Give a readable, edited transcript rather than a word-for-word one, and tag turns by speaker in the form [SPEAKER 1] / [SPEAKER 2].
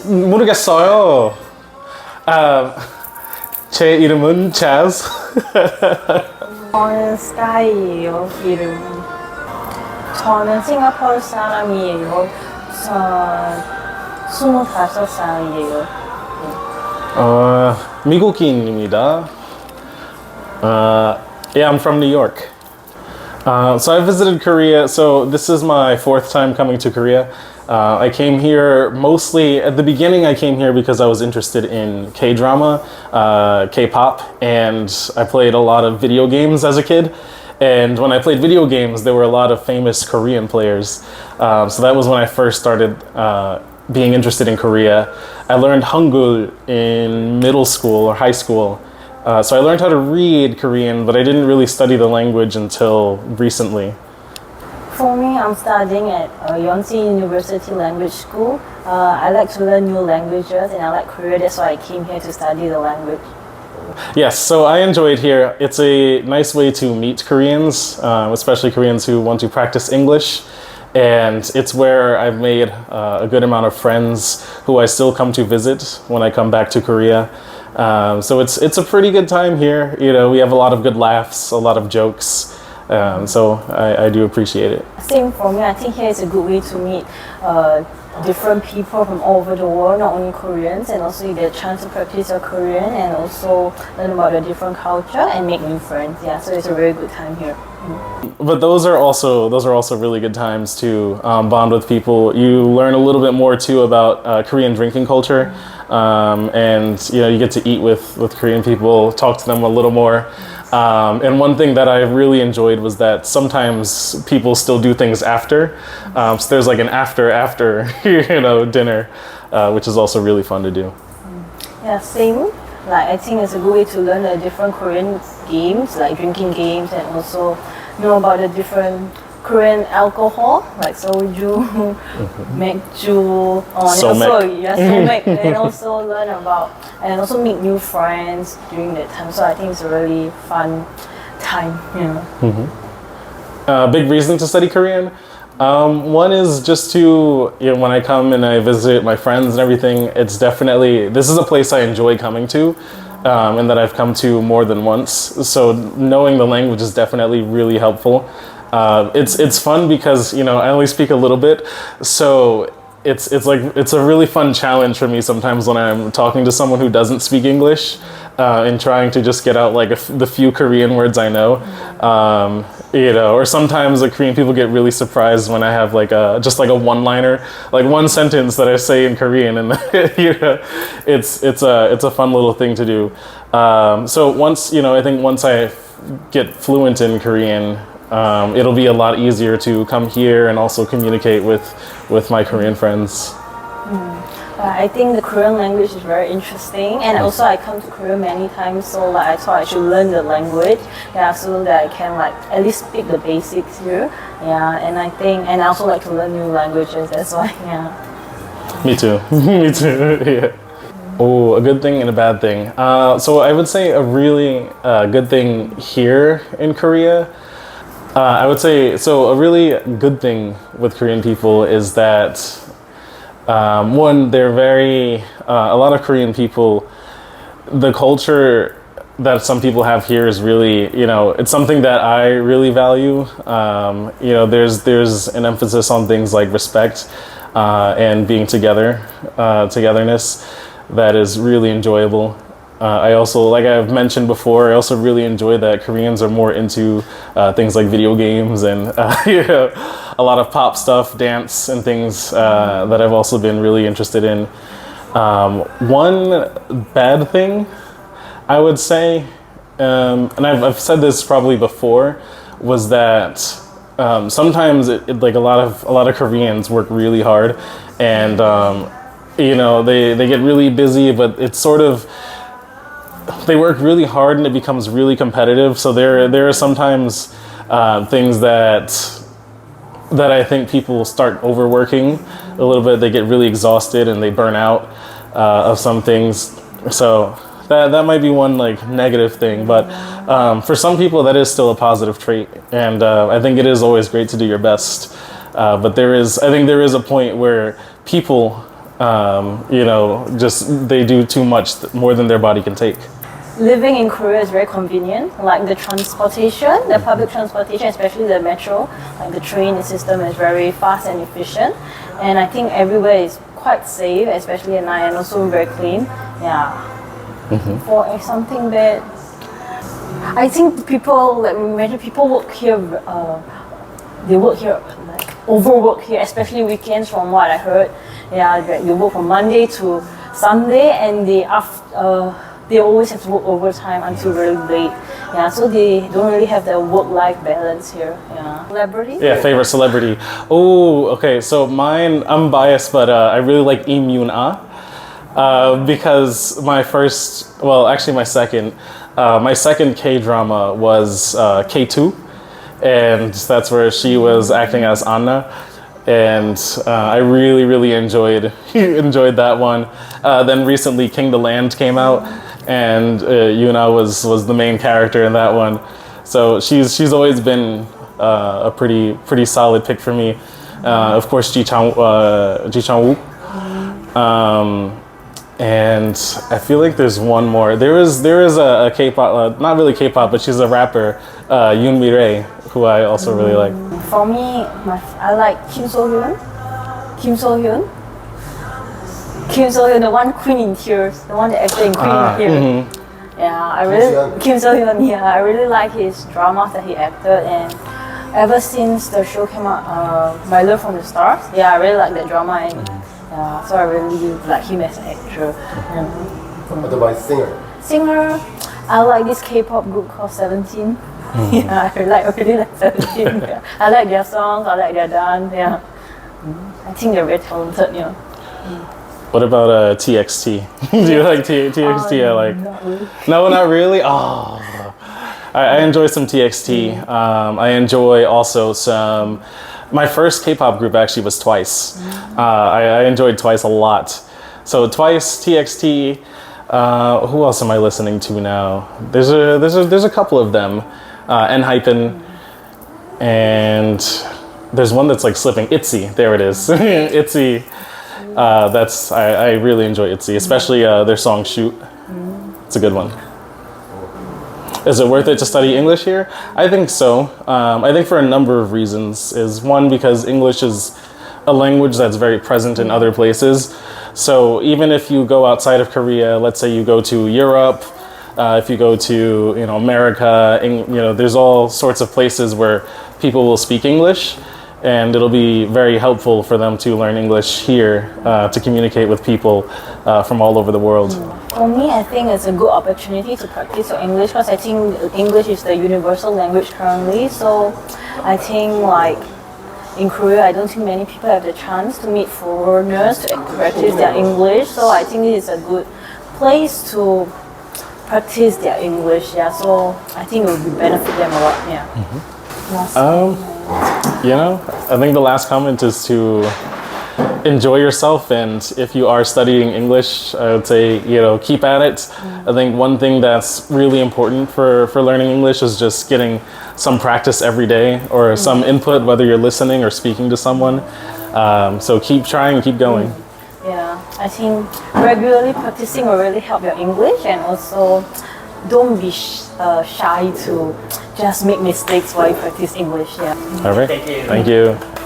[SPEAKER 1] 모르겠어요. 제 이름은 Chaz.
[SPEAKER 2] 저는 스카이예요. 이름. 저는 싱가포르 사람이에요. 저 25살이에요.
[SPEAKER 1] 미국인입니다. Yeah, I'm from New York. So I visited Korea. So this is my 4th time coming to Korea. I came here mostly, at the beginning I came here because I was interested in K-drama, K-pop, and I played a lot of video games as a kid. And when I played video games, there were a lot of famous Korean players. So that was when I first started being interested in Korea. I learned Hangul in middle school or high school. So I learned how to read Korean, but I didn't really study the language until recently.
[SPEAKER 2] For me, I'm studying at Yonsei University Language School. I like to learn new languages and I like Korea, that's why I came here to study the language.
[SPEAKER 1] Yes, so I enjoyed here. It's a nice way to meet Koreans, especially Koreans who want to practice English. And it's where I've made a good amount of friends who I still come to visit when I come back to Korea. So it's a pretty good time here. You know, we have a lot of good laughs, a lot of jokes. So I do appreciate it.
[SPEAKER 2] Same for me. I think here is a good way to meet different people from all over the world, not only Koreans, and also you get a chance to practice your Korean and also learn about the different culture and make new friends. Yeah, so it's a very good time here.
[SPEAKER 1] But those are also really good times to bond with people. You learn a little bit more too about Korean drinking culture, and you know, you get to eat with Korean people, talk to them a little more. And one thing that I really enjoyed was that sometimes people still do things after. So there's like an after you know, dinner, which is also really fun to do.
[SPEAKER 2] Yeah, same. Like I think it's a good way to learn the different Korean games, like drinking games, and also know about the different Korean alcohol, like soju, 맥주, and also learn about and also meet new friends during that time. So I think it's a really fun time.
[SPEAKER 1] Big reason to study Korean. One is just to, you know, when I come and I visit my friends and everything, it's definitely, this is a place I enjoy coming to, and that I've come to more than once. So knowing the language is definitely really helpful. It's fun because, you know, I only speak a little bit, so it's a really fun challenge for me sometimes when I'm talking to someone who doesn't speak English, and trying to just get out like the few Korean words I know. You know, or sometimes the Korean people get really surprised when I have like just like a one-liner, like one sentence that I say in Korean, and you know, it's a fun little thing to do. So once, you know, I think once I get fluent in Korean, it'll be a lot easier to come here and also communicate with my Korean friends.
[SPEAKER 2] I think the Korean language is very interesting, and also I come to Korea many times, so like I thought I should learn the language, yeah, so that I can like at least speak the basics here, yeah, and I think, and I also like to learn new languages, that's why, yeah.
[SPEAKER 1] Me too, me too, yeah. Oh, a good thing and a bad thing. So I would say a really good thing here in Korea. I would say, so a really good thing with Korean people is that one, they're very, a lot of Korean people, the culture that some people have here is really, you know, it's something that I really value. You know, there's an emphasis on things like respect and being togetherness that is really enjoyable. I also, like I've mentioned before, I also really enjoy that Koreans are more into things like video games and you know, a lot of pop stuff, dance and things that I've also been really interested in. One bad thing, I would say, and I've said this probably before, was that sometimes like a lot of Koreans work really hard, and you know, they get really busy, but it's sort of, they work really hard and it becomes really competitive. So there are sometimes things that I think people start overworking a little bit. They get really exhausted and they burn out of some things. So that might be one like negative thing, but for some people that is still a positive trait, and I think it is always great to do your best. But I think there is a point where people you know, just they do too much, more than their body can take.
[SPEAKER 2] Living in Korea is very convenient. Like the transportation, the public transportation, especially the metro, like the train system is very fast and efficient. And I think everywhere is quite safe, especially at night, and also very clean. Yeah. For something that I think people, like imagine people work here, they work here, like overwork here, especially weekends from what I heard. Yeah, they work from Monday to Sunday, and they always have to work overtime until very late. Yeah, so they don't really have the work-life balance here. Yeah. Celebrity?
[SPEAKER 1] Yeah, favorite celebrity. Oh, okay. So mine, I'm biased, but I really like Im Yoon-ah. Because my second K-drama was K2, and that's where she was acting as Anna, and I really enjoyed that one. Then recently King the Land came out, and Yoona was the main character in that one, so she's always been a pretty solid pick for me. Of course, Ji Chang-wook. And I feel like there's one more. There is a K-pop, not really K-pop, but she's a rapper, Yoon Mi-rae, who I also really like.
[SPEAKER 2] For me, I like Kim So-hyun. Kim So-hyun, the one Queen in Tears, the one that acted in Queen in Tears. Yeah, I really Kim So-hyun. Yeah, I really like his dramas that he acted, and ever since the show came out, My Love from the Stars. Yeah, I really like that drama, and so I really like him as an actor.
[SPEAKER 3] What about singer?
[SPEAKER 2] Singer, I like this K-pop group called 17. Yeah, I really like 17. Yeah. I like their songs, I like their dance. Yeah, I think they're very talented. Yeah.
[SPEAKER 1] What about TXT? Do you like TXT? I like.
[SPEAKER 2] Not really.
[SPEAKER 1] No, not really. Oh, I enjoy some TXT. I enjoy also some. My first K-pop group actually was Twice. I enjoyed Twice a lot. So Twice, TXT. Who else am I listening to now? There's a couple of them. Enhypen, and there's one that's like slipping. ITZY. There it is. ITZY. I really enjoy ITZY, especially their song "Shoot." It's a good one. Is it worth it to study English here? I think so. I think for a number of reasons. Is one, because English is a language that's very present in other places. So even if you go outside of Korea, let's say you go to Europe, if you go to America, there's all sorts of places where people will speak English, and it'll be very helpful for them to learn English here to communicate with people from all over the world.
[SPEAKER 2] For me, I think it's a good opportunity to practice your English, because I think English is the universal language currently. So I think like in Korea, I don't think many people have the chance to meet foreigners to practice their English. So I think it is a good place to practice their English. Yeah, so I think it would benefit them a lot. Yeah.
[SPEAKER 1] I think the last comment is to enjoy yourself, and if you are studying English, I would say keep at it. I think one thing that's really important for learning English is just getting some practice every day, or some input, whether you're listening or speaking to someone. So keep trying, keep going.
[SPEAKER 2] Yeah, I think regularly practicing will really help your English, and also don't be shy to just make mistakes while you practice English. Yeah.
[SPEAKER 1] All right. Thank you.